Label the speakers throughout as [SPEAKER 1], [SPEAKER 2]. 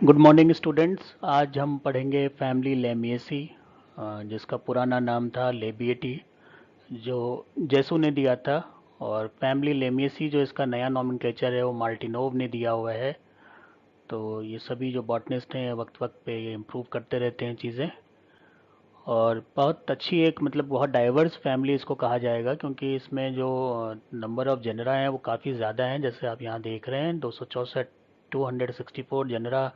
[SPEAKER 1] Good morning students. आज हम पढ़ेंगे फैमिली लेमिएसी, जिसका पुराना नाम था लेबिएटी, जो जेसू ने दिया था। और फैमिली लेमिएसी जो इसका नया नॉमेनक्लेचर है वो मार्टिनोव ने दिया हुआ है। तो ये सभी जो बॉटनिस्ट हैं वक्त वक्त पे ये इम्प्रूव करते रहते हैं चीज़ें। और बहुत अच्छी एक मतलब बहुत डाइवर्स फैमिली इसको कहा जाएगा, क्योंकि इसमें जो नंबर ऑफ जनरा हैं वो काफ़ी ज़्यादा हैं। जैसे आप यहाँ देख रहे हैं 264, 264 genre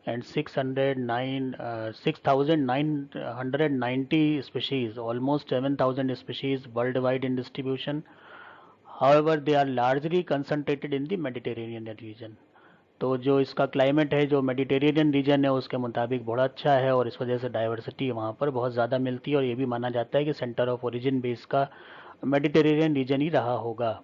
[SPEAKER 1] and 6,990 species, almost 7,000 species worldwide in distribution. However, they are largely concentrated in the Mediterranean region. तो जो इसका क्लाइमेट है, जो मेडिटेरेनियन रीजन है, उसके मुताबिक बहुत अच्छा है और इस वजह से डाइवर्सिटी वहाँ पर बहुत ज़्यादा मिलती है। और ये भी माना जाता है कि सेंटर ऑफ ओरिजिन भी इसका मेडिटेरेनियन रीजन ही रहा होगा।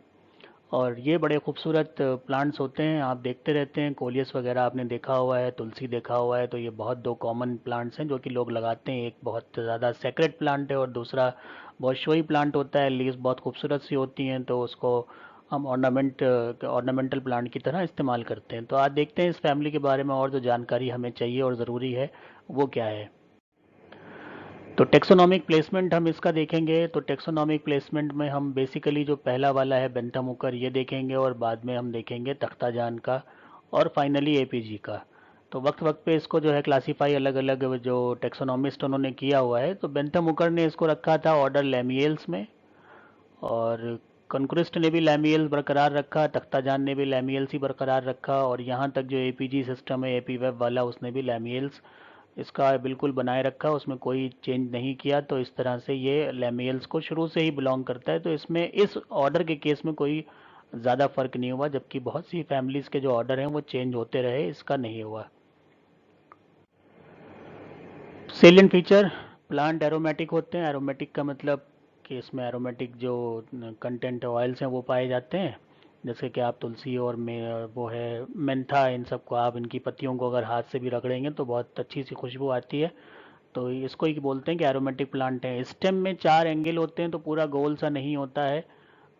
[SPEAKER 1] और ये बड़े खूबसूरत प्लांट्स होते हैं, आप देखते रहते हैं। कोलियस वगैरह आपने देखा हुआ है, तुलसी देखा हुआ है। तो ये बहुत दो कॉमन प्लांट्स हैं जो कि लोग लगाते हैं। एक बहुत ज़्यादा सेक्रेट प्लांट है और दूसरा बहुत शोई प्लांट होता है। लीव्स बहुत खूबसूरत सी होती हैं, तो उसको हम ऑर्नामेंटल प्लांट की तरह इस्तेमाल करते हैं। तो आज देखते हैं इस फैमिली के बारे में और जो जानकारी हमें चाहिए और ज़रूरी है वो क्या है। तो टेक्सोनॉमिक प्लेसमेंट हम इसका देखेंगे। तो टेक्सोनॉमिक प्लेसमेंट में हम बेसिकली जो पहला वाला है बेंथम ये देखेंगे, और बाद में हम देखेंगे तख्ताजान का, और फाइनली एपीजी का। तो वक्त वक्त पे इसको जो है क्लासीफाई अलग अलग जो टेक्सोनॉमिस्ट उन्होंने किया हुआ है। तो बेंथम ने इसको रखा था ऑर्डर लैमियल्स में, और कॉन्क्रिस्ट ने भी लैमियल्स बरकरार रखा, तख्ताजान ने भी लैमियल्स ही बरकरार रखा, और यहाँ तक जो एपीजी सिस्टम है एपी वेब वाला, उसने भी लैमियल्स इसका बिल्कुल बनाए रखा, उसमें कोई चेंज नहीं किया। तो इस तरह से ये लैमियल्स को शुरू से ही बिलोंग करता है। तो इसमें इस ऑर्डर के केस में कोई ज़्यादा फर्क नहीं हुआ, जबकि बहुत सी फैमिलीज़ के जो ऑर्डर हैं वो चेंज होते रहे, इसका नहीं हुआ। सेलियंट फीचर, प्लांट एरोमेटिक होते हैं। एरोमेटिक का मतलब कि इसमें एरोमेटिक जो कंटेंट ऑयल्स हैं वो पाए जाते हैं। जैसे कि आप तुलसी और में वो है मेंथा, इन सब को आप इनकी पत्तियों को अगर हाथ से भी रगड़ेंगे तो बहुत अच्छी सी खुशबू आती है। तो इसको ही बोलते हैं कि एरोमेटिक प्लांट है। स्टेम में 4 एंगल होते हैं, तो पूरा गोल सा नहीं होता है,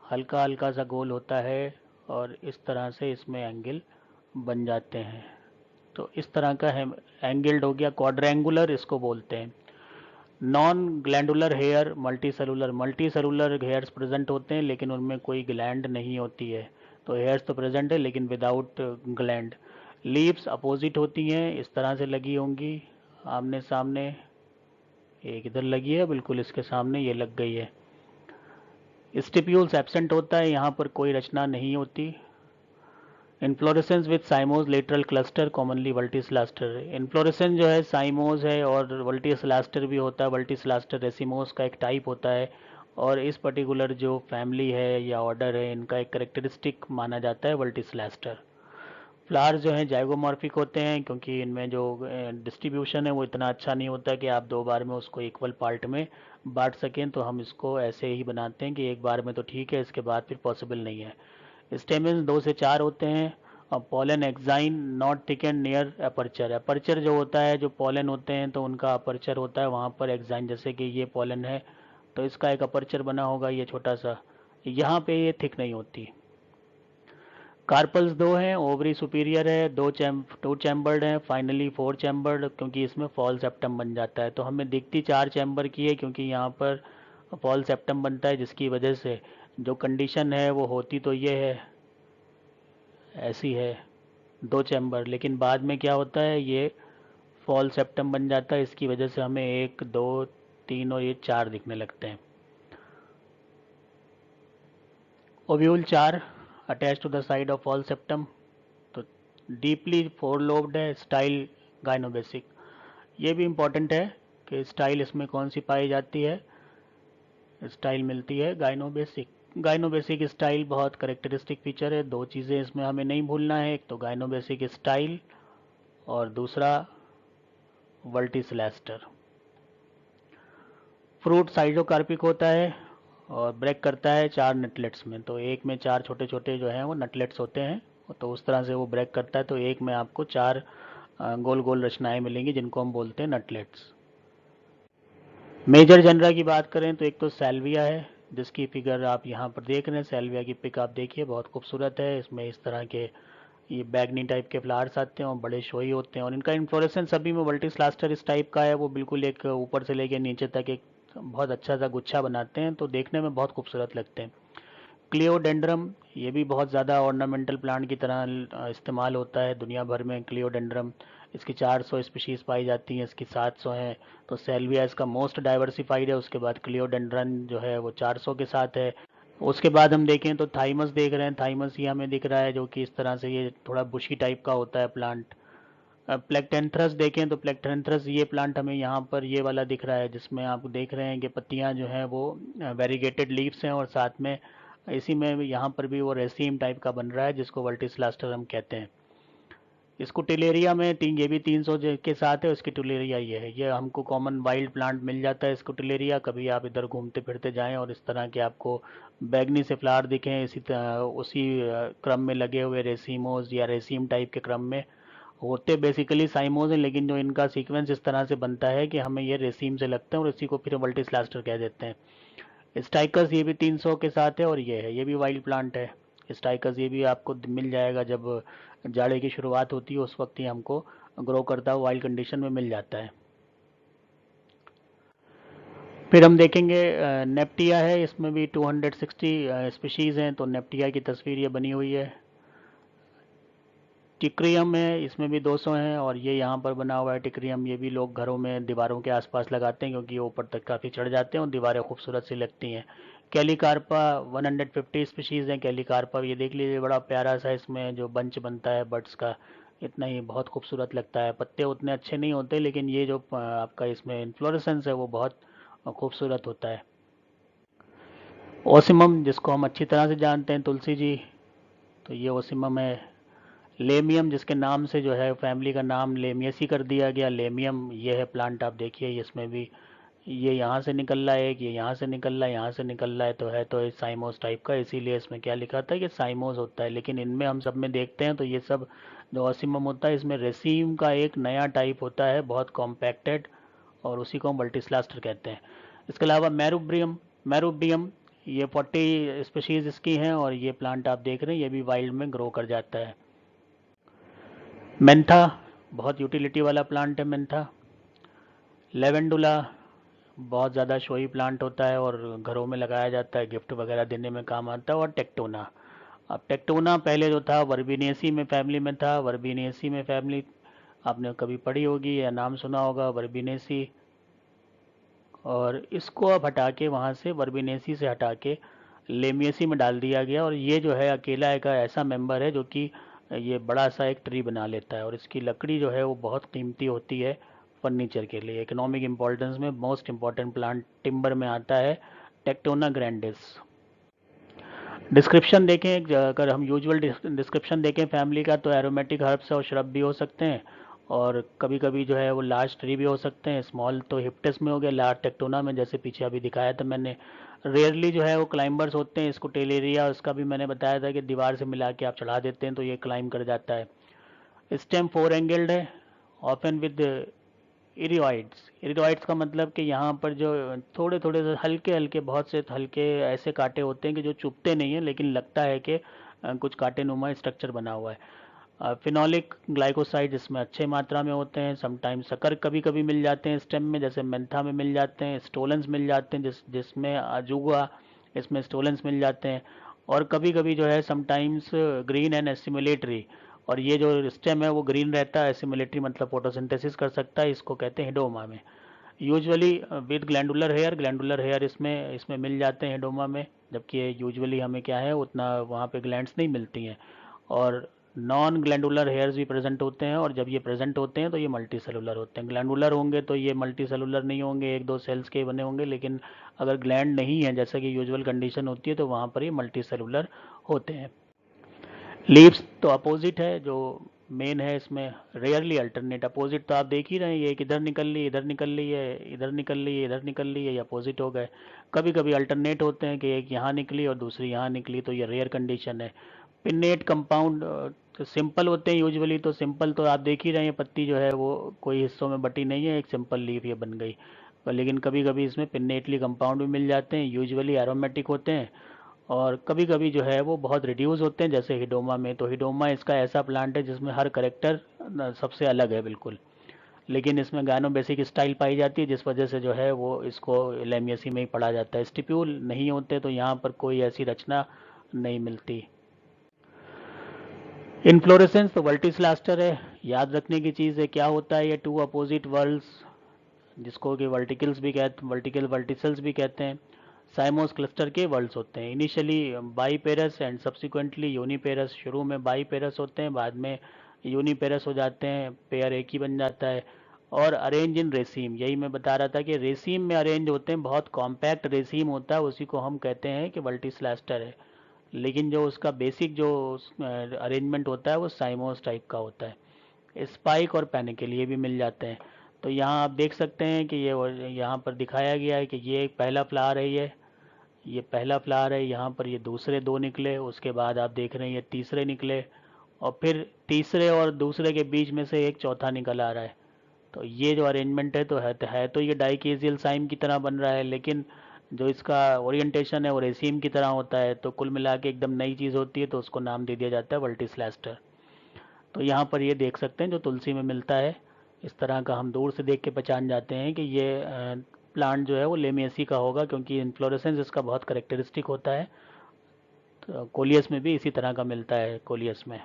[SPEAKER 1] हल्का हल्का सा गोल होता है, और इस तरह से इसमें एंगल बन जाते हैं। तो इस तरह का है, एंगल्ड हो गया, क्वाड्रेंगुलर इसको बोलते हैं। Non glandular hair, multi cellular hairs present होते हैं, लेकिन उनमें कोई ग्लैंड नहीं होती है। तो हेयर्स तो प्रेजेंट है लेकिन विदाउट ग्लैंड। लीव्स अपोजिट होती हैं, इस तरह से लगी होंगी आमने सामने। एक इधर लगी है, बिल्कुल इसके सामने ये लग गई है। स्टिप्यूल्स एब्सेंट होता है, यहाँ पर कोई रचना नहीं होती। Inflorescence with cymose lateral cluster, commonly verticillaster. Inflorescence जो है साइमोज है और वल्टिसलास्टर भी होता है। वल्टिसलास्टर रेसिमोस का एक टाइप होता है, और इस पर्टिकुलर जो फैमिली है या ऑर्डर है, इनका एक करेक्टरिस्टिक माना जाता है वल्टिसलास्टर। फ्लावर्स जो हैं जाइगोमॉर्फिक होते हैं, क्योंकि इनमें जो डिस्ट्रीब्यूशन है वो इतना अच्छा नहीं होता कि आप 2 बार में उसको इक्वल पार्ट में बांट सकें। तो हम इसको ऐसे ही बनाते हैं कि एक बार में तो ठीक है, इसके बाद फिर पॉसिबल नहीं है। स्टेमिन्स 2 से 4 होते हैं। और pollen exine not thicken near aperture. Aperture जो होता है, जो पोलन होते हैं तो उनका अपर्चर होता है वहाँ पर एक्साइन, जैसे कि ये पोलन है तो इसका एक अपर्चर बना होगा ये छोटा सा, यहाँ पे ये थिक नहीं होती। कार्पल्स 2 हैं, ओवरी सुपीरियर है, 2 चैम्बर्ड हैं, फाइनली 4 चैम्बर्ड, क्योंकि इसमें फॉल सेप्टम बन जाता है। तो हमें दिखती 4 चैम्बर की है, क्योंकि यहाँ पर फॉल सेप्टम बनता है, जिसकी वजह से जो कंडीशन है वो होती तो ये है, ऐसी है 2 चैम्बर, लेकिन बाद में क्या होता है ये फॉल सेप्टम बन जाता है। इसकी वजह से हमें 1 2 3 और ये 4 दिखने लगते हैं। Ovule 4 attach to the side of false septum. तो डीपली फोर लोब्ड है, स्टाइल गाइनोबेसिक। ये भी इम्पोर्टेंट है कि स्टाइल इसमें कौन सी पाई जाती है। स्टाइल मिलती है गाइनोबेसिक। गाइनोबेसिक स्टाइल बहुत करेक्टरिस्टिक फीचर है। 2 चीज़ें इसमें हमें नहीं भूलना है, एक तो गाइनोबेसिक स्टाइल और दूसरा वर्टिसलैस्टर। फ्रूट साइजोकार्पिक होता है और ब्रेक करता है 4 नटलेट्स में। तो एक में 4 छोटे छोटे जो हैं वो नटलेट्स होते हैं, तो उस तरह से वो ब्रेक करता है। तो एक में आपको 4 गोल गोल रचनाएं मिलेंगी, जिनको हम बोलते हैं नटलेट्स। मेजर जनरा की बात करें तो एक तो सैल्विया है, जिसकी फिगर आप यहाँ पर देख रहे हैं। सैल्विया की पिक आप देखिए, बहुत खूबसूरत है। इसमें इस तरह के ये बैगनी टाइप के फ्लावर्स आते हैं और बड़े शोई होते हैं, और इनका इन्फ्लोरेसेंस सभी में वर्टिस्लास्टर इस टाइप का है, वो बिल्कुल एक ऊपर से लेके नीचे तक एक बहुत अच्छा सा गुच्छा बनाते हैं, तो देखने में बहुत खूबसूरत लगते हैं। क्लियोडेंड्रम, ये भी बहुत ज़्यादा ऑर्नामेंटल प्लांट की तरह इस्तेमाल होता है दुनिया भर में। क्लियोडेंड्रम, इसकी 400 स्पीशीज़ पाई जाती हैं, इसकी 700 हैं। तो सेल्विया इसका मोस्ट डाइवर्सिफाइड है, उसके बाद क्लियोडेंड्रन जो है वो 400 के साथ है। उसके बाद हम देखें तो थाइमस देख रहे हैं, थाइमस ये हमें दिख रहा है जो कि इस तरह से ये थोड़ा बुशी टाइप का होता है प्लांट। प्लेक्टेंथ्रस देखें तो प्लेक्टेंथ्रस ये प्लांट हमें यहाँ पर ये वाला दिख रहा है, जिसमें आप देख रहे हैं कि पत्तियाँ जो हैं वो वेरीगेटेड लीव्स हैं, और साथ में इसी में यहाँ पर भी वो रेसीम टाइप का बन रहा है, जिसको वर्टिस्लास्टर हम कहते हैं। इसको टिलेरिया में ये भी 300 के साथ है, उसकी टिलेरिया ये है। ये हमको कॉमन वाइल्ड प्लांट मिल जाता है इसको टिलेरिया, कभी आप इधर घूमते फिरते जाएं और इस तरह के आपको बैगनी से फ्लावर दिखें, इसी तरह उसी क्रम में लगे हुए रेसीमोज या रेसीम टाइप के क्रम में होते बेसिकली साइमोज हैं, लेकिन जो इनका सीक्वेंस इस तरह से बनता है कि हमें ये रेसीम से लगते हैं और इसी को फिर वर्टिस्लास्टर कह देते हैं। स्टाइकस ये भी 300 के साथ है, और ये है, ये भी वाइल्ड प्लांट है। स्टाइकस ये भी आपको मिल जाएगा जब जाड़े की शुरुआत होती है, उस वक्त ही हमको ग्रो करता हुआ वाइल्ड कंडीशन में मिल जाता है। फिर हम देखेंगे नेप्टिया है, इसमें भी 260 स्पीशीज़ हैं, तो नेप्टिया की तस्वीर ये बनी हुई है। टिक्रियम है, इसमें भी 200 हैं, और ये यहाँ पर बना हुआ है टिक्रियम, ये भी लोग घरों में दीवारों के आसपास लगाते हैं क्योंकि ये ऊपर तक काफ़ी चढ़ जाते हैं और दीवारें खूबसूरत सी लगती हैं। कैलिकार्पा 150 स्पीशीज़ हैं कैलिकार्पा, ये देख लीजिए बड़ा प्यारा सा इसमें जो बंच बनता है बर्ड्स का, इतना ही बहुत खूबसूरत लगता है। पत्ते उतने अच्छे नहीं होते, लेकिन ये जो आपका इसमें इन्फ्लोरेसेंस है वो बहुत खूबसूरत होता है। ओसिमम, जिसको हम अच्छी तरह से जानते हैं तुलसी जी, तो ये ओसिमम है। लेमियम, जिसके नाम से जो है फैमिली का नाम लेमियसी कर दिया गया, लेमियम ये है प्लांट, आप देखिए इसमें भी ये यहाँ से निकल रहा है, ये यहाँ से निकल रहा है, यहाँ से निकल रहा है, तो ये साइमोस टाइप का, इसीलिए इसमें क्या लिखा था कि साइमोस होता है। लेकिन इनमें हम सब में देखते हैं तो ये सब जो ऑसिमम होता है इसमें रेसीम का एक नया टाइप होता है, बहुत कॉम्पैक्टेड, और उसी को हम वर्टिस्लास्टर कहते हैं। इसके अलावा मैरूब्रियम, मैरूब्रियम ये 40 स्पीशीज़ इसकी हैं, और ये प्लांट आप देख रहे हैं ये भी वाइल्ड में ग्रो कर जाता है। मेंथा, बहुत यूटिलिटी वाला प्लांट है मेंथा। लेवेंडुला, बहुत ज़्यादा शोई प्लांट होता है और घरों में लगाया जाता है, गिफ्ट वगैरह देने में काम आता है। और टेक्टोना, अब टेक्टोना पहले जो था वर्बिनेसी में फैमिली में था, वर्बिनेसी में फैमिली आपने कभी पढ़ी होगी या नाम सुना होगा वर्बिनेसी, और इसको अब हटा के वहाँ से वर्बिनेसी से हटा के लेमियसी में डाल दिया गया, और ये जो है अकेला एक ऐसा मेंबर है जो कि ये बड़ा सा एक ट्री बना लेता है, और इसकी लकड़ी जो है वो बहुत कीमती होती है फर्नीचर के लिए। इकोनॉमिक इम्पोर्टेंस में मोस्ट इम्पॉर्टेंट प्लांट टिम्बर में आता है टेक्टोना ग्रैंडिस। डिस्क्रिप्शन देखें, अगर हम यूजुअल डिस्क्रिप्शन देखें फैमिली का, तो एरोमेटिक हर्ब्स और श्रब भी हो सकते हैं, और कभी कभी जो है वो लार्ज ट्री भी हो सकते हैं। स्मॉल तो हिप्टस में हो गया, लार्ज टेक्टोना में, जैसे पीछे अभी दिखाया था मैंने। रेयरली जो है वो क्लाइंबर्स होते हैं, इसको टेलेरिया उसका भी मैंने बताया था कि दीवार से मिला के आप चढ़ा देते हैं तो ये क्लाइंब कर जाता है। स्टेम 4 एंगल्ड है, ऑफन विद इरियोइड्स। इरियोइड्स का मतलब कि यहाँ पर जो थोड़े थोड़े से हल्के हल्के बहुत से हल्के ऐसे कांटे होते हैं कि जो चुभते नहीं हैं, लेकिन लगता है कि कुछ कांटे नुमा स्ट्रक्चर बना हुआ है। फिनोलिक ग्लाइकोसाइड इसमें अच्छे मात्रा में होते हैं। समटाइम्स शक्कर कभी कभी मिल जाते हैं स्टेम में, जैसे मेंथा में मिल जाते हैं। स्टोलेंस मिल जाते हैं, जिसमें अजूगा, इसमें स्टोलेंस मिल जाते हैं। और कभी कभी जो है समटाइम्स ग्रीन एंड एसिमुलेटरी, और ये जो स्टेम है वो ग्रीन रहता है, एसिमुलेटरी मतलब फोटोसिंथेसिस कर सकता है, इसको कहते हैं हिडोमा में। Usually with glandular hair, glandular hair इसमें इसमें मिल जाते हैं हिडोमा में, जबकि यूजुअली हमें क्या है उतना वहाँ पे ग्लैंड्स नहीं मिलती हैं। और नॉन ग्लैंडुलर हेयर्स भी प्रेजेंट होते हैं, और जब ये प्रेजेंट होते हैं तो ये मल्टी सेलुलर होते हैं। ग्लैंडुलर होंगे तो ये मल्टी सेलुलर नहीं होंगे, एक दो सेल्स के बने होंगे, लेकिन अगर ग्लैंड नहीं है जैसा कि यूजुअल कंडीशन होती है तो वहाँ पर ये मल्टी सेलुलर होते हैं। लीव्स तो अपोजिट है, जो मेन है इसमें रेयरली अल्टरनेट। अपोजिट तो आप देख ही रहे हैं, ये एक इधर निकल ली, इधर निकल ली है, इधर निकल ली है, इधर निकल ली है, ये अपोजिट हो गए। कभी कभी अल्टरनेट होते हैं कि एक यहाँ निकली और दूसरी यहाँ निकली, तो ये रेयर कंडीशन है। पिन्नेट कंपाउंड तो सिंपल होते हैं यूजुअली, तो सिंपल तो आप देख ही रहे हैं, पत्ती जो है वो कोई हिस्सों में बटी नहीं है, एक सिंपल लीफ ये बन गई। लेकिन कभी कभी इसमें पिन्नेटली कंपाउंड भी मिल जाते हैं, यूजुअली एरोमेटिक होते हैं, और कभी कभी जो है वो बहुत रिड्यूस होते हैं, जैसे हिडोमा में। तो हिडोमा इसका ऐसा प्लांट है जिसमें हर करेक्टर सबसे अलग है बिल्कुल, लेकिन इसमें गानो बेसिक स्टाइल पाई जाती है, जिस वजह से जो है वो इसको लेमियसी में ही पढ़ा जाता है। स्टिप्यूल नहीं होते तो यहाँ पर कोई ऐसी रचना नहीं मिलती। इन्फ्लोरेसेंस तो वर्टिसिलास्टर है। याद रखने की चीज़ है, क्या होता है ये टू अपोजिट वर्ल्स, जिसको कि वर्टिकल्स भी कहते, वर्टिकल वर्टिसल्स भी कहते हैं, साइमोस क्लस्टर के वर्ल्स होते हैं। Initially by पेरस and subsequently uniparous. शुरू में बाई पेरस होते हैं, बाद में यूनिपेरस हो जाते हैं, पेयर एक ही बन जाता है। और अरेंज इन रेसीम, यही मैं बता रहा था कि रेसीम में अरेंज होते हैं, बहुत कॉम्पैक्ट रेसीम होता है, उसी को हम कहते हैं कि वर्टिसिलास्टर है। लेकिन जो उसका बेसिक जो अरेंजमेंट होता है वो साइमोस टाइप का होता है। स्पाइक और पैनिकल ये भी मिल जाते हैं। तो यहाँ आप देख सकते हैं कि ये यहाँ पर दिखाया गया है कि ये एक पहला फ्लावर है, ये पहला फ्लावर है। यहाँ पर ये दूसरे दो निकले, उसके बाद आप देख रहे हैं ये तीसरे निकले, और फिर तीसरे और दूसरे के बीच में से एक चौथा निकल आ रहा है। तो ये जो अरेंजमेंट है तो ये डाइकेजियल साइम की तरह बन रहा है, लेकिन जो इसका ओरिएंटेशन है वो रेसीम की तरह होता है। तो कुल मिला के एकदम नई चीज़ होती है, तो उसको नाम दे दिया जाता है वर्टिस्लास्टर। तो यहाँ पर ये देख सकते हैं जो तुलसी में मिलता है, इस तरह का हम दूर से देख के पहचान जाते हैं कि ये प्लांट जो है वो लेमिएसी का होगा, क्योंकि इन्फ्लोरेसेंस इसका बहुत करेक्टरिस्टिक होता है। तो कोलियस में भी इसी तरह का मिलता है, कोलियस में।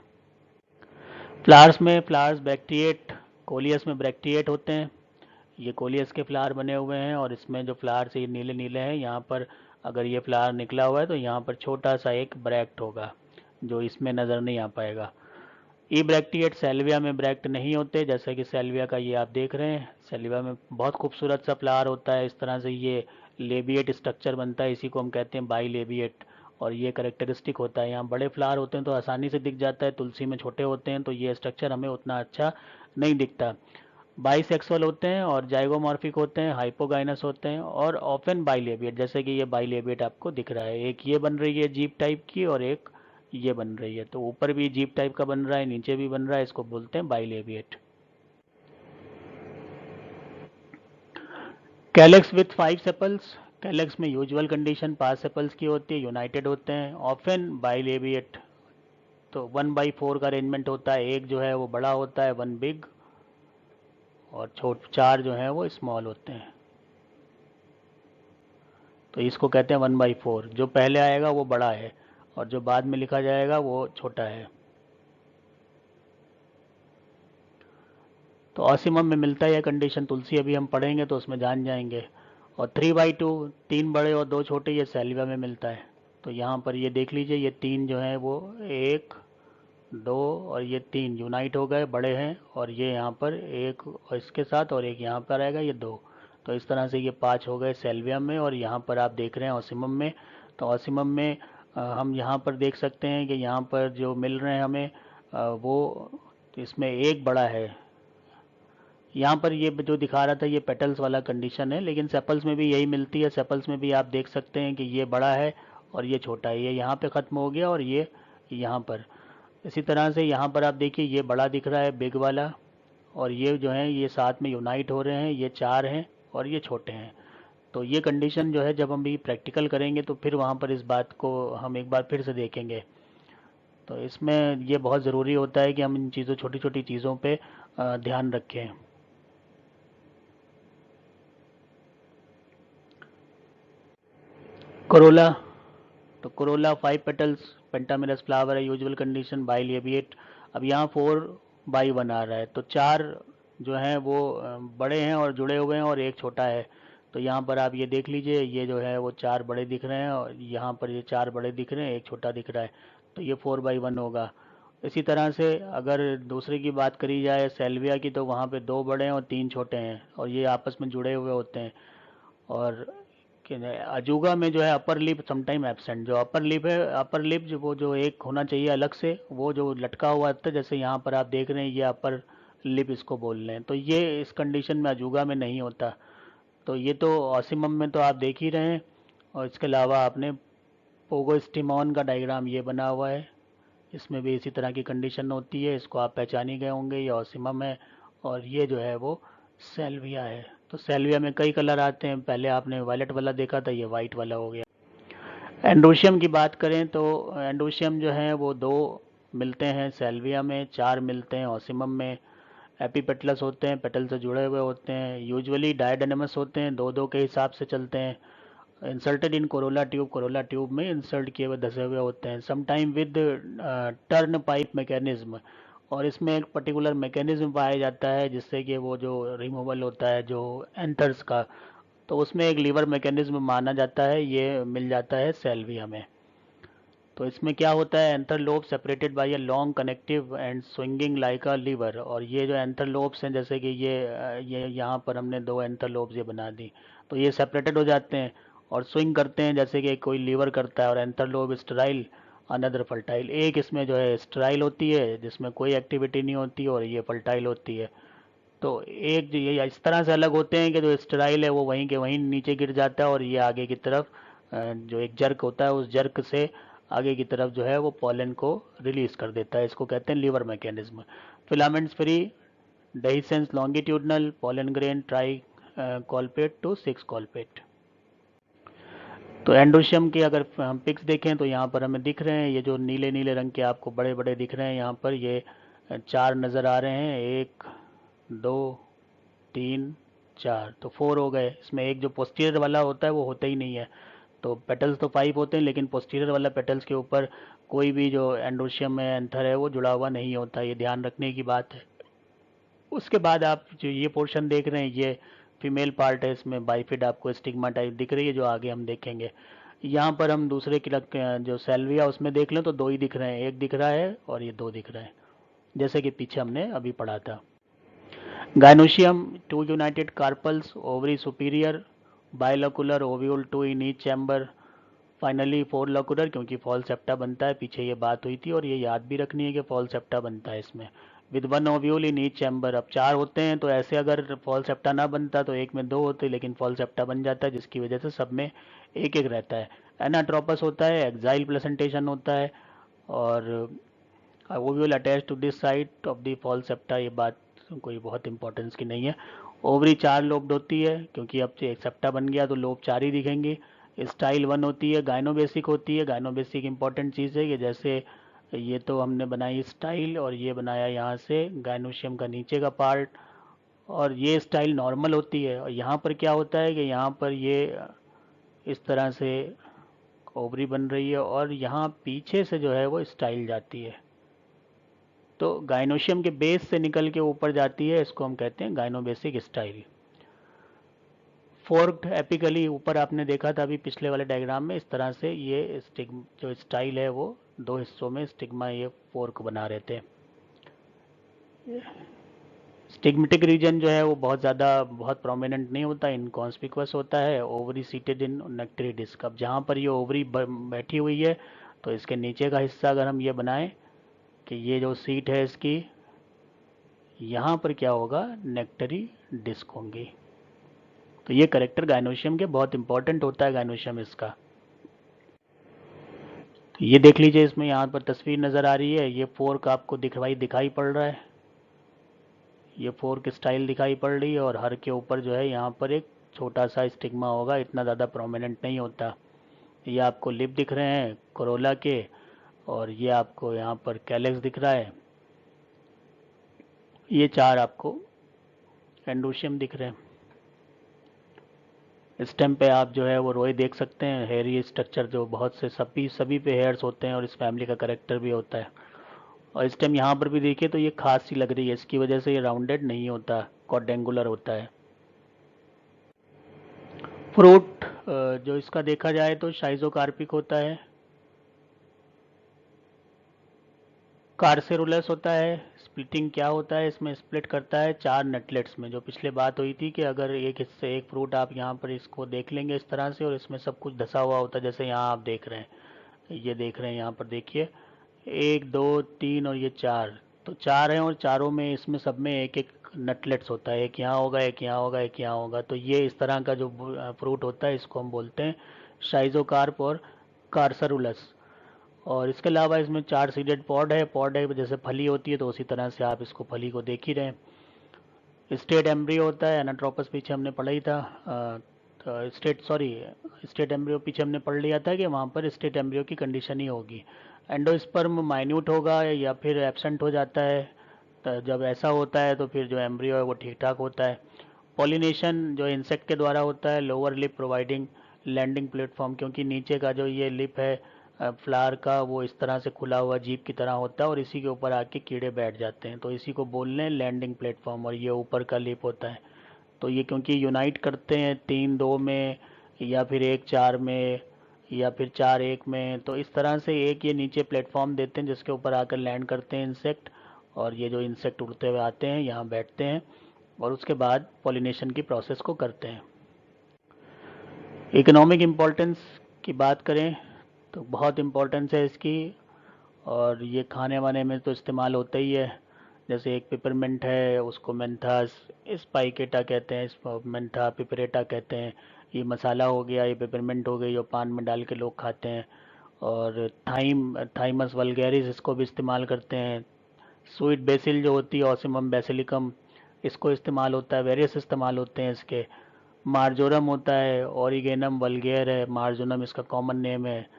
[SPEAKER 1] फ्लावर्स ब्रैक्टिएट, कोलियस में ब्रैक्टिएट होते हैं। ये कोलियस के फ्लावर बने हुए हैं, और इसमें जो फ्लावर्स ये नीले नीले हैं, यहाँ पर अगर ये फ्लावर निकला हुआ है तो यहाँ पर छोटा सा एक ब्रैक्ट होगा, जो इसमें नज़र नहीं आ पाएगा। ई ब्रैक्टिएट सेल्विया में ब्रैक्ट नहीं होते, जैसे कि सेल्विया का ये आप देख रहे हैं। सेल्विया में बहुत खूबसूरत सा फ्लावर होता है, इस तरह से ये लेबिएट स्ट्रक्चर बनता है, इसी को हम कहते हैं बाई लेबिएट, और ये करेक्टरिस्टिक होता है। यहाँ बड़े फ्लावर होते हैं तो आसानी से दिख जाता है, तुलसी में छोटे होते हैं तो ये स्ट्रक्चर हमें उतना अच्छा नहीं दिखता। बाईसेक्सुअल होते हैं और जाइगोमॉर्फिक होते हैं, हाइपोगाइनस होते हैं, और ऑफन बाइलेबिएट, जैसे कि ये बाइलेबिएट आपको दिख रहा है। एक ये बन रही है जीप टाइप की, और एक ये बन रही है। तो ऊपर भी जीप टाइप का बन रहा है, नीचे भी बन रहा है, इसको बोलते हैं बाइलेबिएट। कैलेक्स विथ 5 सेपल्स, कैलेक्स में यूजुअल कंडीशन 5 सेपल्स की होती है, यूनाइटेड होते हैं। ऑफन बाइलेबिएट, तो 1/4 का अरेंजमेंट होता है, एक जो है वो बड़ा होता है, 1 बिग, और चार जो हैं वो स्मॉल होते हैं। तो इसको कहते हैं 1/4। जो पहले आएगा वो बड़ा है, और जो बाद में लिखा जाएगा वो छोटा है। तो ऑसिमम में मिलता है यह कंडीशन, तुलसी अभी हम पढ़ेंगे तो उसमें जान जाएंगे। और 3/2, 3 बड़े और 2 छोटे, ये सेल्विया में मिलता है। तो यहाँ पर ये देख लीजिए, ये 3 जो हैं वो 1 2 और ये 3 यूनाइट हो गए, बड़े हैं, और ये यहाँ पर एक और इसके साथ, और एक यहाँ पर आएगा, ये 2। तो इस तरह से ये 5 हो गए सेल्विया में, और यहाँ पर आप देख रहे हैं ऑसिमम में। तो ऑसिमम में हम यहाँ पर देख सकते हैं कि यहाँ पर जो मिल रहे हैं हमें वो इसमें एक बड़ा है। यहाँ पर ये जो दिखा रहा था ये पेटल्स वाला कंडीशन है, लेकिन सेपल्स में भी यही मिलती है। सेपल्स में भी आप देख सकते हैं कि ये बड़ा है और ये छोटा है, ये यहाँ पे ख़त्म हो गया और ये यहाँ पर। इसी तरह से यहाँ पर आप देखिए, ये बड़ा दिख रहा है बिग वाला, और ये जो है ये साथ में यूनाइट हो रहे हैं, ये 4 हैं और ये छोटे हैं। तो ये कंडीशन जो है जब हम भी प्रैक्टिकल करेंगे तो फिर वहाँ पर इस बात को हम एक बार फिर से देखेंगे। तो इसमें ये बहुत ज़रूरी होता है कि हम इन चीज़ों, छोटी छोटी चीज़ों पे ध्यान रखें। कोरोला, तो कोरोला 5 पेटल्स पेंटामेरस फ्लावर है, यूजुअल कंडीशन बाइलेबिएट। अब यहाँ 4/1 आ रहा है, तो 4 जो हैं वो बड़े हैं और जुड़े हुए हैं, और एक छोटा है। तो यहाँ पर आप ये देख लीजिए, ये जो है वो 4 बड़े दिख रहे हैं, और यहाँ पर ये 4 बड़े दिख रहे हैं, एक छोटा दिख रहा है। तो ये 4/1 होगा। इसी तरह से अगर दूसरे की बात करी जाए सेल्विया की, तो वहाँ पे 2 बड़े हैं और 3 छोटे हैं, और ये आपस में जुड़े हुए होते हैं। और अजूगा में जो है अपर लिप समटाइम एब्सेंट, जो अपर लिप है, अपर लिप जो वो जो एक होना चाहिए अलग से, वो जो लटका हुआ था, जैसे यहाँ पर आप देख रहे हैं ये अपर लिप इसको बोल रहे हैं, तो ये इस कंडीशन में अजूगा में नहीं होता। तो ये तो ऑसिमम में तो आप देख ही रहे हैं। और इसके अलावा आपने पोगोस्टिमॉन का डायग्राम ये बना हुआ है, इसमें भी इसी तरह की कंडीशन होती है, इसको आप पहचान ही गए होंगे, ये ऑसिमम है, और ये जो है वो सेल्विया है। तो सेल्विया में कई कलर आते हैं, पहले आपने वायलेट वाला देखा था, ये वाइट वाला हो गया। एंडोशियम की बात करें तो एंडोशियम जो है वो दो मिलते हैं सैल्विया में, चार मिलते हैं ऑसिमम में। एपीपेटलस होते हैं, पेटल से जुड़े हुए होते हैं, यूजुअली डायडेनमस होते हैं, दो दो के हिसाब से चलते हैं। इंसर्टेड इन कोरोला ट्यूब में इंसर्ट किए हुए धसे हुए होते हैं, sometime with turn pipe mechanism. और इसमें एक पर्टिकुलर मैकेनिज्म पाया जाता है जिससे कि वो जो रिमूवल होता है जो एंथर्स का, तो उसमें एक लीवर मैकेनिज्म माना जाता है, ये मिल जाता है सेल्विया में। तो इसमें क्या होता है, anther lobe separated by a long connective and swinging like a lever. और ये जो एंथर लोब्स हैं, जैसे कि ये यहाँ पर हमने दो एंथर लोब्स ये बना दी, तो ये सेपरेटेड हो जाते हैं और स्विंग करते हैं जैसे कि कोई लीवर करता है। और anther lobe sterile, another fertile. एक इसमें जो है स्टेराइल होती है जिसमें कोई एक्टिविटी नहीं होती, और ये फर्टाइल होती है। तो एक जो ये इस तरह से अलग होते हैं कि जो स्टेराइल है वो वहीं के वहीं नीचे गिर जाता है, और ये आगे की तरफ जो एक जर्क होता है उस जर्क से आगे की तरफ जो है वो पॉलन को रिलीज कर देता है। इसको कहते हैं lever mechanism. Filaments free, dehiscence longitudinal, pollen grain tricolpate to six colpate. तो एंडोशियम के अगर हम पिक्स देखें तो यहाँ पर हमें दिख रहे हैं, ये जो नीले नीले रंग के आपको बड़े बड़े दिख रहे हैं यहाँ पर, ये चार नज़र आ रहे हैं, एक दो तीन चार, तो फोर हो गए। इसमें एक जो पोस्टीरियर वाला होता है वो होता ही नहीं है। तो पेटल्स तो फाइव होते हैं, लेकिन पोस्टीरियर वाला पेटल्स के ऊपर कोई भी जो एंडोशियम में एंथर है वो जुड़ा हुआ नहीं होता, ये ध्यान रखने की बात है। उसके बाद आप जो ये पोर्शन देख रहे हैं ये फीमेल पार्ट है, इसमें बाइफिड आपको स्टिग्मा टाइप दिख रही है जो आगे हम देखेंगे। यहाँ पर हम दूसरे की जो सेल्विया उसमें देख लें तो दो ही दिख रहे हैं, एक दिख रहा है और ये दो दिख रहे हैं, जैसे कि पीछे हमने अभी पढ़ा था। Gynoecium, two united carpels, ovary superior, bilocular ovule, two in each chamber, finally four locular, क्योंकि फॉल सेप्टा बनता है, पीछे ये बात हुई थी और ये याद भी रखनी है कि फॉल सेप्टा बनता है इसमें। With one ovule in each chamber, अब चार होते हैं तो ऐसे अगर फॉल सेप्टा ना बनता तो एक में दो होते, लेकिन फॉल सेप्टा बन जाता है जिसकी वजह से सब में एक एक रहता है। एनाट्रोपस होता है, एक्साइल प्लेसेंटेशन होता है, और ovule attach to this side of the false septa, ये बात कोई बहुत इंपॉर्टेंस की नहीं है। ओवरी चार लोब्ड होती है, क्योंकि अब एक सेप्टा बन गया तो लोब चार ही दिखेंगे। स्टाइल वन होती है, गाइनोबेसिक होती है। गाइनोबेसिक इंपॉर्टेंट चीज़ है कि जैसे ये तो हमने बनाई स्टाइल और ये बनाया यहाँ से गाइनोशियम का नीचे का पार्ट, और ये स्टाइल नॉर्मल होती है। और यहाँ पर क्या होता है कि यहाँ पर ये इस तरह से ओवरी बन रही है और यहाँ पीछे से जो है वो स्टाइल जाती है, तो गाइनोशियम के बेस से निकल के ऊपर जाती है, इसको हम कहते हैं गाइनोबेसिक स्टाइल। फोर्क्ड एपिकली, ऊपर आपने देखा था अभी पिछले वाले डायग्राम में, इस तरह से ये जो स्टाइल है वो दो हिस्सों में स्टिग्मा ये फोर्क बना रहे थे। स्टिग्मेटिक रीजन जो है वो बहुत ज़्यादा बहुत प्रोमिनेंट नहीं होता, इनकॉन्स्पिकुअस होता है। ओवरी सीटेड इन नेक्टरी डिस्क, अब जहाँ पर ये ओवरी बैठी हुई है तो इसके नीचे का हिस्सा अगर हम ये बनाएं कि ये जो सीट है इसकी, यहाँ पर क्या होगा, नेक्टरी डिस्क होंगी। तो ये करेक्टर गाइनोशियम के बहुत इंपॉर्टेंट होता है, गाइनोशियम इसका। तो ये देख लीजिए, इसमें यहाँ पर तस्वीर नज़र आ रही है, ये फोर्क आपको दिखाई पड़ रहा है, ये फोर्क स्टाइल दिखाई पड़ रही है, और हर के ऊपर जो है यहाँ पर एक छोटा सा स्टिग्मा होगा, इतना ज़्यादा प्रोमिनेंट नहीं होता। ये आपको लिप दिख रहे हैं कोरोला के, और ये आपको यहाँ पर कैलेक्स दिख रहा है, ये चार आपको एंडोशियम दिख रहे हैं। स्टेम पे आप जो है वो रोए देख सकते हैं, हेयरी स्ट्रक्चर जो बहुत से सभी पे हेयर्स होते हैं और इस फैमिली का करेक्टर भी होता है। और स्टेम यहाँ पर भी देखिए तो ये खास सी लग रही है, इसकी वजह से ये राउंडेड नहीं होता, कॉर्डेंगुलर होता है। फ्रूट जो इसका देखा जाए तो शाइजोकार्पिक होता है, कार्सेरुलस होता है। स्प्लिटिंग क्या होता है, इसमें स्प्लिट करता है चार नटलेट्स में, जो पिछले बात हुई थी कि अगर एक हिस्से एक फ्रूट आप यहाँ पर इसको देख लेंगे इस तरह से और इसमें सब कुछ धसा हुआ होता है, जैसे यहाँ आप देख रहे हैं, ये देख रहे हैं यहाँ पर देखिए, एक दो तीन और ये चार, तो चार हैं और चारों में इसमें सब में एक एक नटलेट्स होता है, एक यहाँ होगा एक यहाँ होगा एक यहाँ होगा। तो ये इस तरह का जो फ्रूट होता है इसको हम बोलते हैं शाइजोकार्प और कार्सरुलस। और इसके अलावा इसमें चार सीडेड पॉड है, जैसे फली होती है तो उसी तरह से आप इसको फली को देख ही रहे हैं। स्टेट एम्ब्रियो होता है, एनाट्रोपस पीछे हमने पढ़ा ही था। स्टेट एम्ब्रियो पीछे हमने पढ़ लिया था कि वहाँ पर स्टेट एम्ब्रियो की कंडीशन ही होगी। एंडोस्पर्म माइन्यूट होगा या फिर एब्सेंट हो जाता है। तो जब ऐसा होता है तो फिर जो एम्ब्रियो है वो ठीक ठाक होता है। पॉलिनेशन जो इंसेक्ट के द्वारा होता है, lower lip providing landing platform, क्योंकि नीचे का जो ये लिप है फ्लावर का वो इस तरह से खुला हुआ जीप की तरह होता है और इसी के ऊपर आके कीड़े बैठ जाते हैं, तो इसी को बोलने हैं लैंडिंग प्लेटफॉर्म। और ये ऊपर का लिप होता है। तो ये क्योंकि यूनाइट करते हैं 3-2 में या फिर 1-4 में या फिर 4-1 में, तो इस तरह से एक ये नीचे प्लेटफॉर्म देते हैं जिसके ऊपर आकर लैंड करते हैं इंसेक्ट, और ये जो इंसेक्ट उड़ते हुए आते हैं यहाँ बैठते हैं और उसके बाद पॉलिनेशन की प्रोसेस को करते हैं। इकोनॉमिक इम्पोर्टेंस की बात करें तो बहुत इम्पोर्टेंस है इसकी, और ये खाने वाने में तो इस्तेमाल होता ही है। जैसे एक पिपरमिंट है, उसको मेंथास स्पाइकेटा कहते हैं, इसको मेंथा पिपरेटा कहते हैं। ये मसाला हो गया, ये पिपरमिंट हो गई जो पान में डाल के लोग खाते हैं। और थाइमस वल्गैरिस इसको भी इस्तेमाल करते हैं। स्वीट बेसिल जो होती है, ऑसिमम बेसिलिकम, इसको इस्तेमाल होता है, वेरियस इस्तेमाल होते हैं इसके। मार्जोरम होता है, ओरिगेनम वल्गेर है, मार्जोनम इसका कॉमन नेम है।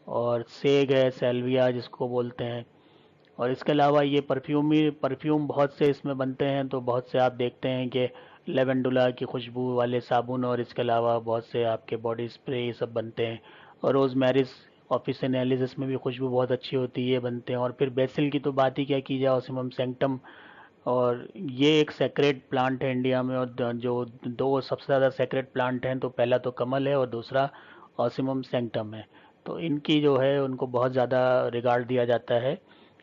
[SPEAKER 1] और सेग है, सेल्विया जिसको बोलते हैं। और इसके अलावा ये परफ्यूम बहुत से इसमें बनते हैं, तो बहुत से आप देखते हैं कि लेवेंडुला की खुशबू वाले साबुन और इसके अलावा बहुत से आपके बॉडी स्प्रे ये सब बनते हैं। और रोजमेरिस ऑफिसिनेलिस, इसमें भी खुशबू बहुत अच्छी होती है, ये बनते हैं। और फिर बेसिल की तो बात ही क्या की जाए, ऑसिमम सेंक्टम। और ये एक सेक्रेट प्लांट है इंडिया में, और जो दो सबसे ज़्यादा सेक्रेट प्लांट हैं तो पहला तो कमल है और दूसरा ऑसिमम सेंक्टम है। तो इनकी जो है उनको बहुत ज़्यादा रिगार्ड दिया जाता है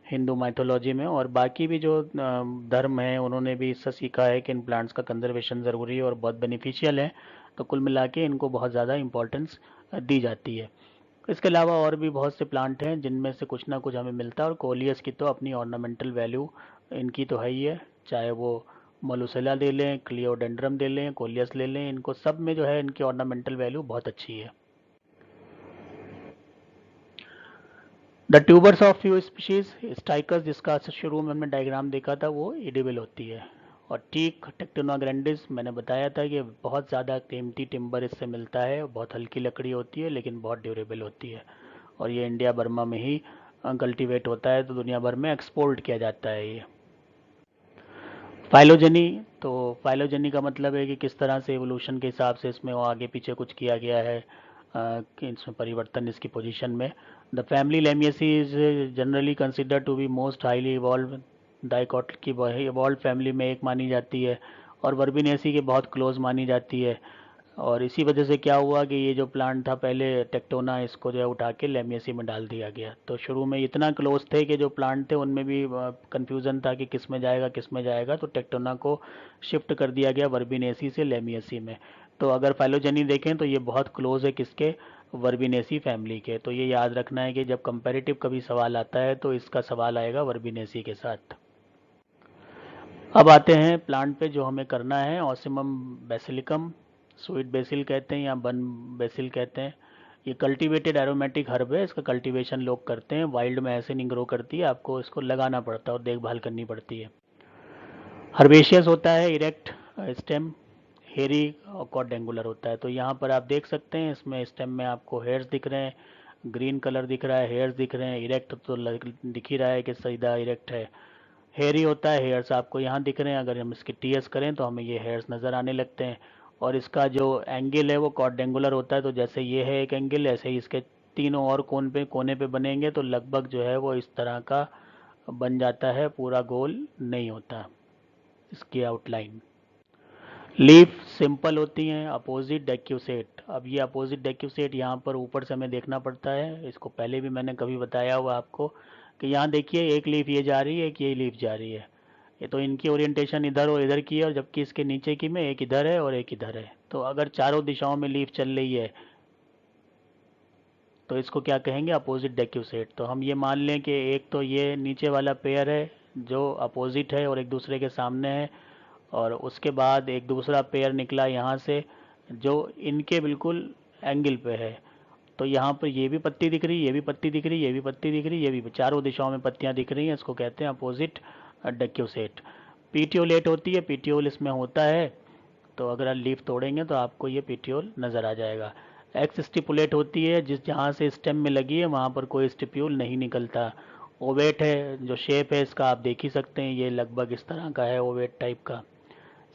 [SPEAKER 1] हिंदू माइथोलॉजी में। और बाकी भी जो धर्म हैं उन्होंने भी इससे सीखा है कि इन प्लांट्स का कंजर्वेशन ज़रूरी है और बहुत बेनिफिशियल है। तो कुल मिला के इनको बहुत ज़्यादा इम्पोर्टेंस दी जाती है। इसके अलावा और भी बहुत से प्लांट हैं जिनमें से कुछ ना कुछ हमें मिलता है, और कोलियस की तो अपनी ऑर्नामेंटल वैल्यू इनकी तो है ही है। चाहे वो मोलुसेला ले लें, क्लियोडेंड्रम ले लें, कोलियस ले लें, इनको सब में जो है इनकी ऑर्नामेंटल वैल्यू बहुत अच्छी है। The tubers of few species stachys, जिसका शुरू में हमने डायग्राम देखा था, वो एडिबल होती है। और टीक टेक्टोना ग्रैंडिस, मैंने बताया था कि बहुत ज़्यादा कीमती टिम्बर इससे मिलता है, बहुत हल्की लकड़ी होती है लेकिन बहुत ड्यूरेबल होती है। और ये इंडिया बर्मा में ही कल्टीवेट होता है, तो दुनिया भर में एक्सपोर्ट किया जाता है ये। फाइलोजेनी, तो फाइलोजेनी का मतलब है कि किस तरह से एवोल्यूशन के हिसाब से इसमें वो आगे पीछे कुछ किया गया है, कि इसमें परिवर्तन इसकी पोजीशन में। The family Lamiaceae is generally consider to be most highly evolve dicot की इवॉल्व फैमिली में एक मानी जाती है, और वर्बिनेसी के बहुत क्लोज मानी जाती है। और इसी वजह से क्या हुआ कि ये जो प्लांट था पहले टेक्टोना, इसको जो है उठा के लेमियसी में डाल दिया गया। तो शुरू में इतना क्लोज थे कि जो प्लांट थे उनमें भी कंफ्यूजन था कि किस में जाएगा किस में जाएगा, तो टेक्टोना को शिफ्ट कर दिया गया वर्बिनेसी से लेमियसी में। तो अगर फाइलोजेनी देखें तो ये बहुत क्लोज है किसके, वर्बिनेसी फैमिली के। तो ये याद रखना है कि जब कंपैरेटिव कभी सवाल आता है तो इसका सवाल आएगा वर्बिनेसी के साथ। अब आते हैं प्लांट पे जो हमें करना है, ऑसिमम बेसिलिकम, स्वीट बेसिल कहते हैं या बन बेसिल कहते हैं। ये कल्टीवेटेड एरोमेटिक हर्ब है, इसका कल्टीवेशन लोग करते हैं, वाइल्ड में ऐसे नहीं ग्रो करती है, आपको इसको लगाना पड़ता है और देखभाल करनी पड़ती है। हर्बेशियस होता है, इरेक्ट स्टेम, हेरी और कॉर्डेंगुलर होता है। तो यहाँ पर आप देख सकते हैं इसमें स्टेम में आपको हेयर्स दिख रहे हैं, ग्रीन कलर दिख रहा है, हेयर्स दिख रहे हैं। इरेक्ट तो दिख ही रहा है कि सीधा इरेक्ट है। हेयरी होता है, हेयर्स आपको यहाँ दिख रहे हैं, अगर हम इसकी टीएस करें तो हमें ये हेयर्स नज़र आने लगते हैं। और इसका जो एंगल है वो कॉर्डेंगुलर होता है, तो जैसे ये है एक एंगल, ऐसे ही इसके तीनों और कोने पे बनेंगे, तो लगभग जो है वो इस तरह का बन जाता है, पूरा गोल नहीं होता इसकी आउटलाइन। लीफ सिंपल होती हैं, अपोजिट डेक्यूसेट। अब ये अपोजिट डेक्यूसेट यहाँ पर ऊपर से हमें देखना पड़ता है, इसको पहले भी मैंने कभी बताया हुआ आपको कि यहाँ देखिए एक लीफ ये जा रही है, एक ये लीफ जा रही है। ये तो इनकी ओरिएंटेशन इधर और इधर की है, और जबकि इसके नीचे की में एक इधर है और एक इधर है। तो अगर चारों दिशाओं में लीफ चल रही है तो इसको क्या कहेंगे, अपोजिट डेक्यूसेट। तो हम ये मान लें कि एक तो ये नीचे वाला पेयर है जो अपोजिट है और एक दूसरे के सामने है, और उसके बाद एक दूसरा पेयर निकला यहाँ से जो इनके बिल्कुल एंगल पे है। तो यहाँ पर ये भी पत्ती दिख रही, ये भी पत्ती दिख रही, ये भी पत्ती दिख रही, ये भी, चारों दिशाओं में पत्तियाँ दिख रही हैं, इसको कहते हैं अपोजिट डेक्यूसेट। पीटियोलेट होती है, पीटियोल इसमें होता है, तो अगर आप लीफ तोड़ेंगे तो आपको ये पेटियोल नज़र आ जाएगा। एक्स स्टिपुलेट होती है, जहाँ से स्टेम में लगी है वहाँ पर कोई स्टिप्यूल नहीं निकलता। ओवेट है, जो शेप है इसका आप देख ही सकते हैं, ये लगभग इस तरह का है, ओवेट टाइप का।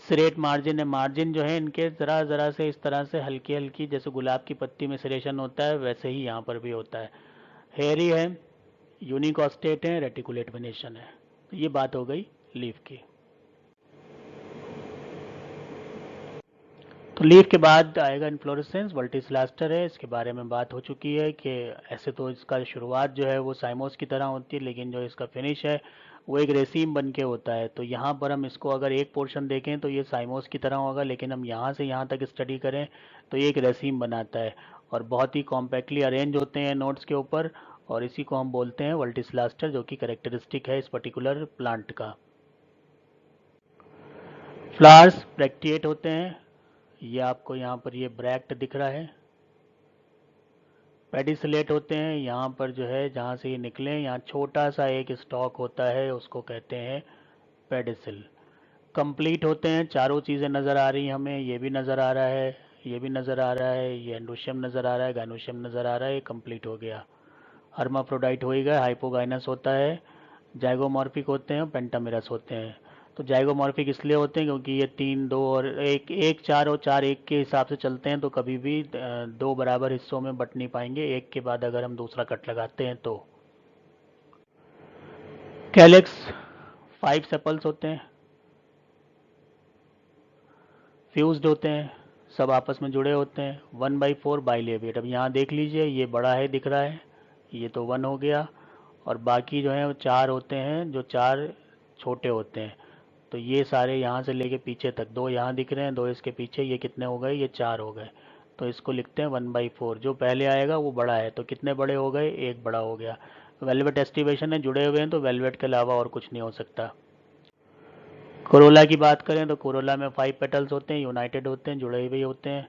[SPEAKER 1] सिरेट मार्जिन है, मार्जिन जो है इनके ज़रा ज़रा से इस तरह से हल्की हल्की, जैसे गुलाब की पत्ती में सिरेशन होता है वैसे ही यहाँ पर भी होता है। हेयरी है, यूनिकॉस्टेट है, रेटिकुलेट वेनेशन है। तो ये बात हो गई लीफ की। तो लीफ के बाद आएगा इन्फ्लोरेसेंस, वर्टिसिलास्टर है, इसके बारे में बात हो चुकी है कि ऐसे तो इसका शुरुआत जो है वो साइमोस की तरह होती है, लेकिन जो इसका फिनिश है वो एक रेसीम बन के होता है। तो यहाँ पर हम इसको अगर एक पोर्शन देखें तो ये साइमोस की तरह होगा, लेकिन हम यहाँ से यहाँ तक स्टडी करें तो ये एक रेसीम बनाता है और बहुत ही कॉम्पैक्टली अरेंज होते हैं नोड्स के ऊपर, और इसी को हम बोलते हैं वर्टिसिलास्टर, जो कि करेक्टरिस्टिक है इस पर्टिकुलर प्लांट का। फ्लावर्स ब्रैक्टिएट होते हैं, ये आपको यहाँ पर ये ब्रैक्ट दिख रहा है। पेडिसलेट होते हैं, यहाँ पर जो है जहाँ से ये निकले यहाँ छोटा सा एक स्टॉक होता है, उसको कहते हैं पेडिसिल। कंप्लीट होते हैं, चारों चीज़ें नज़र आ रही हैं हमें, ये भी नज़र आ रहा है, ये भी नज़र आ रहा है, ये एंडोशियम नज़र आ रहा है, गाइनोशियम नज़र आ रहा है, ये कंप्लीट हो गया। हर्माफ्रोडाइट हो ही गया, हाइपोगाइनस होता है, जाइगोमॉर्फिक होते हैं, पेंटामेरस होते हैं। तो जाइगोमॉर्फिक इसलिए होते हैं क्योंकि ये 3, 2 और 1, 1, 4 और 4, 1 के हिसाब से चलते हैं, तो कभी भी 2 बराबर हिस्सों में बट नहीं पाएंगे, एक के बाद अगर हम दूसरा कट लगाते हैं तो। कैलेक्स 5 सेपल्स होते हैं, फ्यूज्ड होते हैं, सब आपस में जुड़े होते हैं, 1/4 बाइलेबिएट। अब यहाँ देख लीजिए, ये बड़ा है दिख रहा है, ये तो 1 हो गया, और बाकी जो है वो 4 होते हैं, जो 4 छोटे होते हैं। तो ये सारे यहाँ से लेके पीछे तक, 2 यहाँ दिख रहे हैं, 2 इसके पीछे, ये कितने हो गए, ये 4 हो गए। तो इसको लिखते हैं 1/4, जो पहले आएगा वो बड़ा है, तो कितने बड़े हो गए, एक बड़ा हो गया। वेलवेट एस्टिवेशन है, जुड़े हुए हैं, तो वेलवेट के अलावा और कुछ नहीं हो सकता। कोरोला की बात करें तो कोरोला में 5 पेटल्स होते हैं, यूनाइटेड होते हैं, जुड़े हुए होते हैं,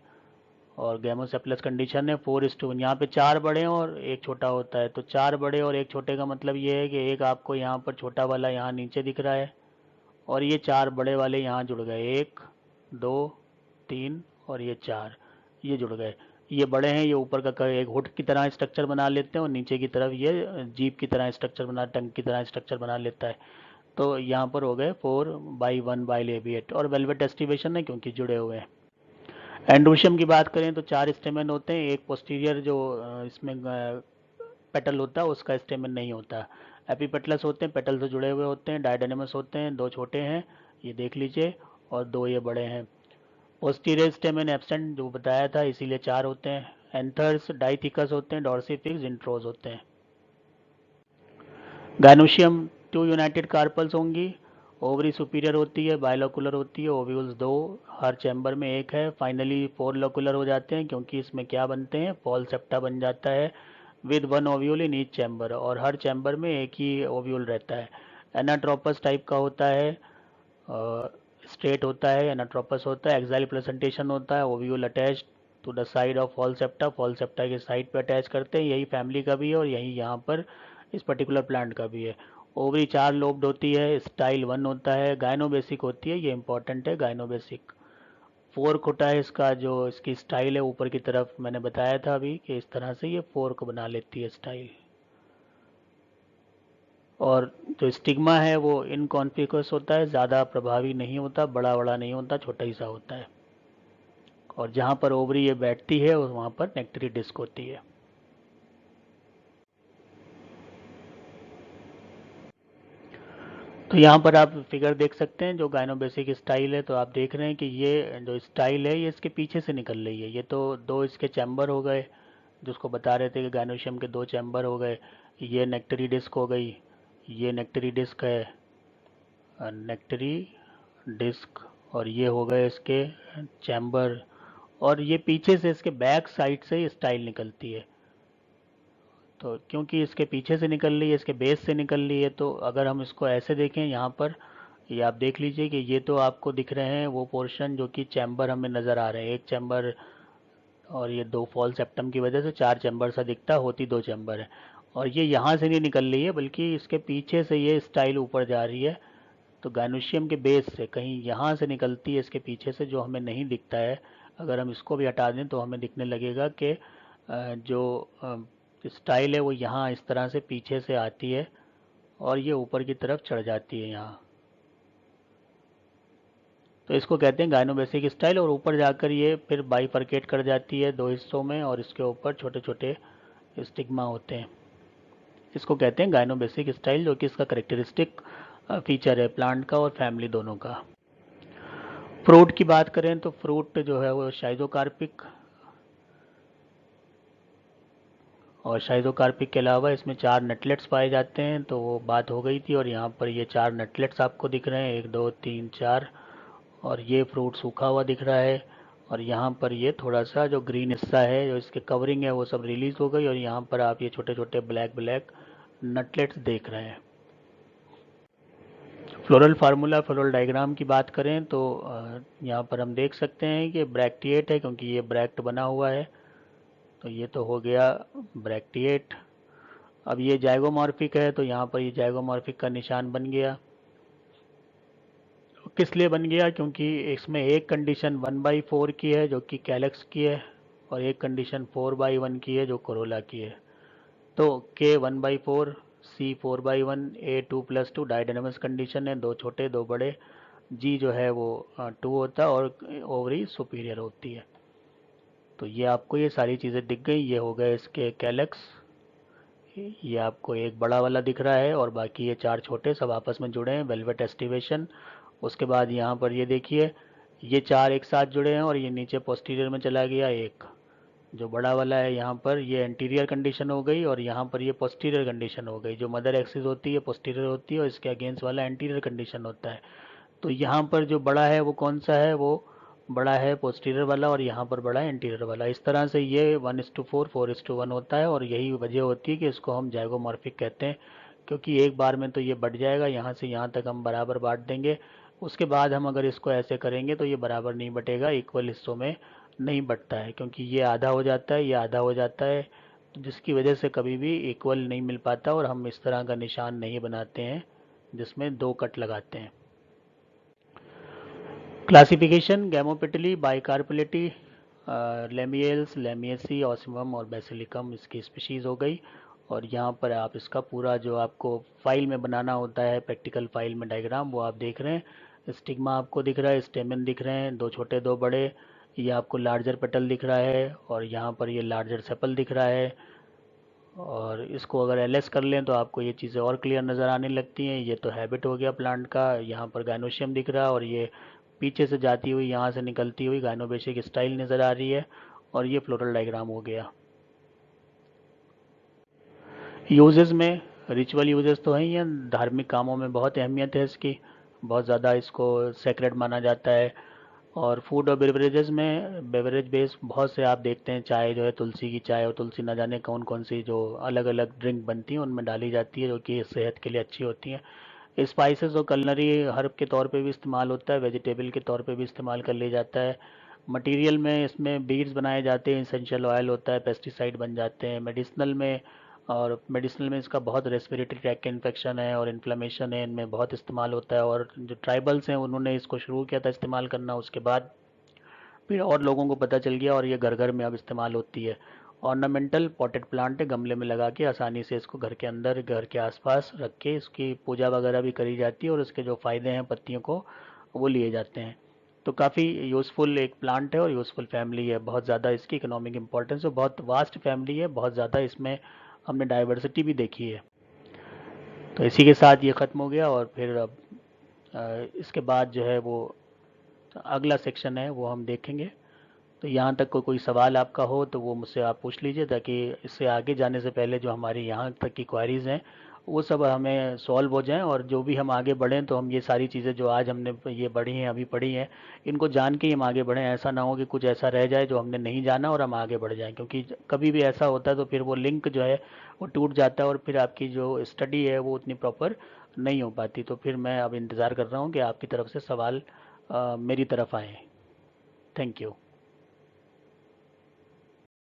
[SPEAKER 1] और गैमोसेप्लस कंडीशन है 4:1। यहाँ पे 4 बड़े हैं और एक छोटा होता है, तो 4 बड़े और एक छोटे का मतलब ये है कि एक आपको यहाँ पर छोटा वाला यहाँ नीचे दिख रहा है, और ये 4 बड़े वाले यहाँ जुड़ गए, 1, 2, 3 और ये 4, ये जुड़ गए। ये बड़े हैं, ये ऊपर का एक हुड की तरह स्ट्रक्चर बना लेते हैं, और नीचे की तरफ ये जीप की तरह स्ट्रक्चर बना, टंग की तरह स्ट्रक्चर बना लेता है। तो यहाँ पर हो गए 4/1 बाइलेबिएट, और वेलवेट एस्टिवेशन है क्योंकि जुड़े हुए हैं। एंड्रोशियम की बात करें तो 4 स्टेमन होते हैं, एक पोस्टीरियर जो इसमें पेटल होता है उसका स्टेमन नहीं होता। एपीपेटलस होते हैं, पेटल से जुड़े हुए होते हैं, डायडेनेमस होते हैं, 2 छोटे हैं, ये देख लीजिए, और 2 ये बड़े हैं। पोस्टीरियर स्टेमन एब्सेंट जो बताया था, इसीलिए 4 होते हैं। एंथर्स डाइथिकस होते हैं, डॉर्सिफिक्स इंट्रोज होते हैं। गाइनोशियम 2 यूनाइटेड कार्पल्स होंगी, ओवरी सुपीरियर होती है, बायलोकुलर होती है, ओव्यूल्स 2, हर चैम्बर में एक है। फाइनली 4 लोकुलर हो जाते हैं, क्योंकि इसमें क्या बनते हैं, फॉल सेप्टा बन जाता है with 1 ovule in each chamber, और हर चैम्बर में एक ही ओव्यूल रहता है। एनाट्रोपस टाइप का होता है, स्ट्रेट होता है, एनाट्रोपस होता है, एक्साइल प्रेजेंटेशन होता है, ovule attach to the side of false septa के साइड पे अटैच करते हैं, यही फैमिली का भी है और यही यहाँ पर इस पर्टिकुलर प्लांट का भी है। ओवरी 4 लोब्ड होती है, स्टाइल 1 होता है, गाइनोबेसिक होती है, ये इंपॉर्टेंट है गाइनोबेसिक। फोर्क होता है इसका, जो इसकी स्टाइल है ऊपर की तरफ, मैंने बताया था अभी कि इस तरह से ये फोर्क बना लेती है स्टाइल। और जो स्टिग्मा है वो इनकॉन्स्पिकुअस होता है, ज़्यादा प्रभावी नहीं होता, बड़ा बड़ा नहीं होता, छोटा ही सा होता है। और जहाँ पर ओवरी ये बैठती है वहाँ पर नेक्टरी डिस्क होती है। तो यहाँ पर आप फिगर देख सकते हैं, जो गाइनोबेसिक स्टाइल है, तो आप देख रहे हैं कि ये जो स्टाइल है ये इसके पीछे से निकल रही है। ये तो 2 इसके चैम्बर हो गए, जिसको बता रहे थे कि गाइनोशियम के 2 चैम्बर हो गए। ये नेक्टरी डिस्क हो गई, ये नेक्टरी डिस्क है, नेक्टरी डिस्क, और ये हो गए इसके चैम्बर, और ये पीछे से इसके बैक साइड से स्टाइल निकलती है। तो क्योंकि इसके पीछे से निकल रही है, इसके बेस से निकल रही है, तो अगर हम इसको ऐसे देखें यहाँ पर, ये आप देख लीजिए कि ये तो आपको दिख रहे हैं वो पोर्शन जो कि चैम्बर हमें नज़र आ रहे हैं, एक चैम्बर, और ये 2 फॉल सेप्टम की वजह से 4 चैम्बर सा दिखता, होती 2 चैम्बर है। और ये यहाँ से नहीं निकल रही है, बल्कि इसके पीछे से ये स्टाइल ऊपर जा रही है, तो गायनोशियम के बेस से कहीं यहाँ से निकलती है, इसके पीछे से, जो हमें नहीं दिखता है। अगर हम इसको भी हटा दें तो हमें दिखने लगेगा कि जो स्टाइल है वो यहाँ इस तरह से पीछे से आती है और ये ऊपर की तरफ चढ़ जाती है यहाँ। तो इसको कहते हैं गायनोबेसिक स्टाइल, और ऊपर जाकर ये फिर बाइफरकेट कर जाती है दो हिस्सों में, और इसके ऊपर छोटे छोटे स्टिग्मा होते हैं। इसको कहते हैं गायनोबेसिक स्टाइल, जो कि इसका करेक्टरिस्टिक फीचर है प्लांट का और फैमिली दोनों का। फ्रूट की बात करें तो फ्रूट जो है वो शाइजोकार्पिक, और शाइजोकार्पिक के अलावा इसमें 4 नटलेट्स पाए जाते हैं, तो वो बात हो गई थी। और यहाँ पर ये 4 नटलेट्स आपको दिख रहे हैं, 1 2 3 4, और ये फ्रूट सूखा हुआ दिख रहा है। और यहाँ पर ये थोड़ा सा जो ग्रीन हिस्सा है, जो इसके कवरिंग है, वो सब रिलीज हो गई, और यहाँ पर आप ये छोटे छोटे ब्लैक ब्लैक नटलेट्स देख रहे हैं। फ्लोरल फार्मूला, फ्लोरल डायग्राम की बात करें तो यहाँ पर हम देख सकते हैं कि ब्रैक्टिएट है, क्योंकि ये ब्रैक्ट बना हुआ है, तो ये तो हो गया ब्रैक्टिएट। अब ये जाइगोमॉर्फिक है, तो यहाँ पर ये जाइगोमॉर्फिक का निशान बन गया। किस लिए बन गया? क्योंकि इसमें एक कंडीशन 1/4 की है जो कि कैलेक्स की है, और एक कंडीशन 4/1 की है जो कोरोला की है। तो K 1/4, C 4/1, A 2+2 डायडाइनमस कंडीशन है, दो छोटे दो बड़े। G जो है वो 2 होता है, और ओवरी सुपीरियर होती है। तो ये आपको ये सारी चीज़ें दिख गई। ये हो गए इसके कैलेक्स, ये आपको एक बड़ा वाला दिख रहा है, और बाकी ये 4 छोटे सब आपस में जुड़े हैं, वेलवेट एस्टिवेशन। उसके बाद यहाँ पर ये देखिए, ये 4 एक साथ जुड़े हैं, और ये नीचे पोस्टीरियर में चला गया एक, जो बड़ा वाला है यहाँ पर, ये एंटीरियर कंडीशन हो गई, और यहाँ पर ये पोस्टीरियर कंडीशन हो गई। जो मदर एक्सिस होती है पोस्टीरियर होती है, और इसके अगेंस्ट वाला एंटीरियर कंडीशन होता है। तो यहाँ पर जो बड़ा है वो कौन सा है? वो बड़ा है पोस्टीरियर वाला, और यहाँ पर बड़ा है एंटीरियर वाला। इस तरह से ये 1:4, 4:1 होता है, और यही वजह होती है कि इसको हम जाइगोमॉर्फिक कहते हैं, क्योंकि एक बार में तो ये बढ़ जाएगा, यहाँ से यहाँ तक हम बराबर बांट देंगे। उसके बाद हम अगर इसको ऐसे करेंगे तो ये बराबर नहीं बटेगा, इक्वल हिस्सों में नहीं बटता है, क्योंकि ये आधा हो जाता है, ये आधा हो जाता है, तो जिसकी वजह से कभी भी इक्वल नहीं मिल पाता, और हम इस तरह का निशान नहीं बनाते हैं जिसमें 2 कट लगाते हैं। क्लासिफिकेशन, गैमोपेटली, बाइकार्पेलिटी, लेमियल्स, लेमियसी, ऑसिमम और बेसिलिकम इसकी स्पीशीज़ हो गई। और यहाँ पर आप इसका पूरा जो आपको फाइल में बनाना होता है, प्रैक्टिकल फाइल में डायग्राम, वो आप देख रहे हैं। स्टिग्मा आपको दिख रहा है, स्टेमन दिख रहे हैं, दो छोटे दो बड़े, ये आपको लार्जर पेटल दिख रहा है, और यहाँ पर ये लार्जर सेपल दिख रहा है। और इसको अगर एलएस कर लें तो आपको ये चीज़ें और क्लियर नज़र आने लगती हैं। ये तो हैबिट हो गया प्लांट का, यहाँ पर गायनोशियम दिख रहा है, और ये पीछे से जाती हुई यहाँ से निकलती हुई गायनोबेसिक स्टाइल नज़र आ रही है, और ये फ्लोरल डायग्राम हो गया। यूजेस में रिचुअल यूजेस तो हैं ही हैं, धार्मिक कामों में बहुत अहमियत है इसकी, बहुत ज़्यादा इसको सेक्रेड माना जाता है। और फूड और बेवरेजेस में, बेवरेज बेस बहुत से आप देखते हैं, चाय जो है तुलसी की चाय, और तुलसी न जाने कौन कौन सी जो अलग अलग ड्रिंक बनती हैं उनमें डाली जाती है, जो कि सेहत के लिए अच्छी होती हैं। स्पाइसेस और कलनरी हर्ब के तौर पे भी इस्तेमाल होता है, वेजिटेबल के तौर पे भी इस्तेमाल कर लिया जाता है। मटेरियल में इसमें बीड्स बनाए जाते हैं, इसेंशियल ऑयल होता है, पेस्टिसाइड बन जाते हैं मेडिसिनल में। और मेडिसिनल में इसका बहुत रेस्पिरेटरी ट्रैक के इन्फेक्शन है और इन्फ्लेमेशन है, इनमें बहुत इस्तेमाल होता है। और जो ट्राइबल्स हैं उन्होंने इसको शुरू किया था इस्तेमाल करना, उसके बाद फिर और लोगों को पता चल गया, और ये घर घर में अब इस्तेमाल होती है। ऑर्नामेंटल पॉटेड प्लांट है, गमले में लगा के आसानी से इसको घर के अंदर, घर के आसपास रख के इसकी पूजा वगैरह भी करी जाती है, और इसके जो फ़ायदे हैं पत्तियों को वो लिए जाते हैं। तो काफ़ी यूज़फुल एक प्लांट है, और यूज़फुल फैमिली है, बहुत ज़्यादा इसकी इकोनॉमिक इंपॉर्टेंस है, बहुत वास्ट फैमिली है, बहुत ज़्यादा इसमें हमने डाइवर्सिटी भी देखी है। तो इसी के साथ ये ख़त्म हो गया, और फिर अब इसके बाद जो है वो अगला सेक्शन है वो हम देखेंगे। तो यहाँ तक कोई सवाल आपका हो तो वो मुझसे आप पूछ लीजिए, ताकि इससे आगे जाने से पहले जो हमारी यहाँ तक की क्वारीज़ हैं वो सब हमें सॉल्व हो जाएं, और जो भी हम आगे बढ़ें तो हम ये सारी चीज़ें जो आज हमने ये पढ़ी हैं, अभी पढ़ी हैं, इनको जान के ही हम आगे बढ़ें। ऐसा ना हो कि कुछ ऐसा रह जाए जो हमने नहीं जाना और हम आगे बढ़ जाएं, क्योंकि कभी भी ऐसा होता है तो फिर वो लिंक जो है वो टूट जाता है, और फिर आपकी जो स्टडी है वो उतनी प्रॉपर नहीं हो पाती। तो फिर मैं अब इंतज़ार कर रहा हूँ कि आपकी तरफ से सवाल मेरी तरफ आए। Thank you.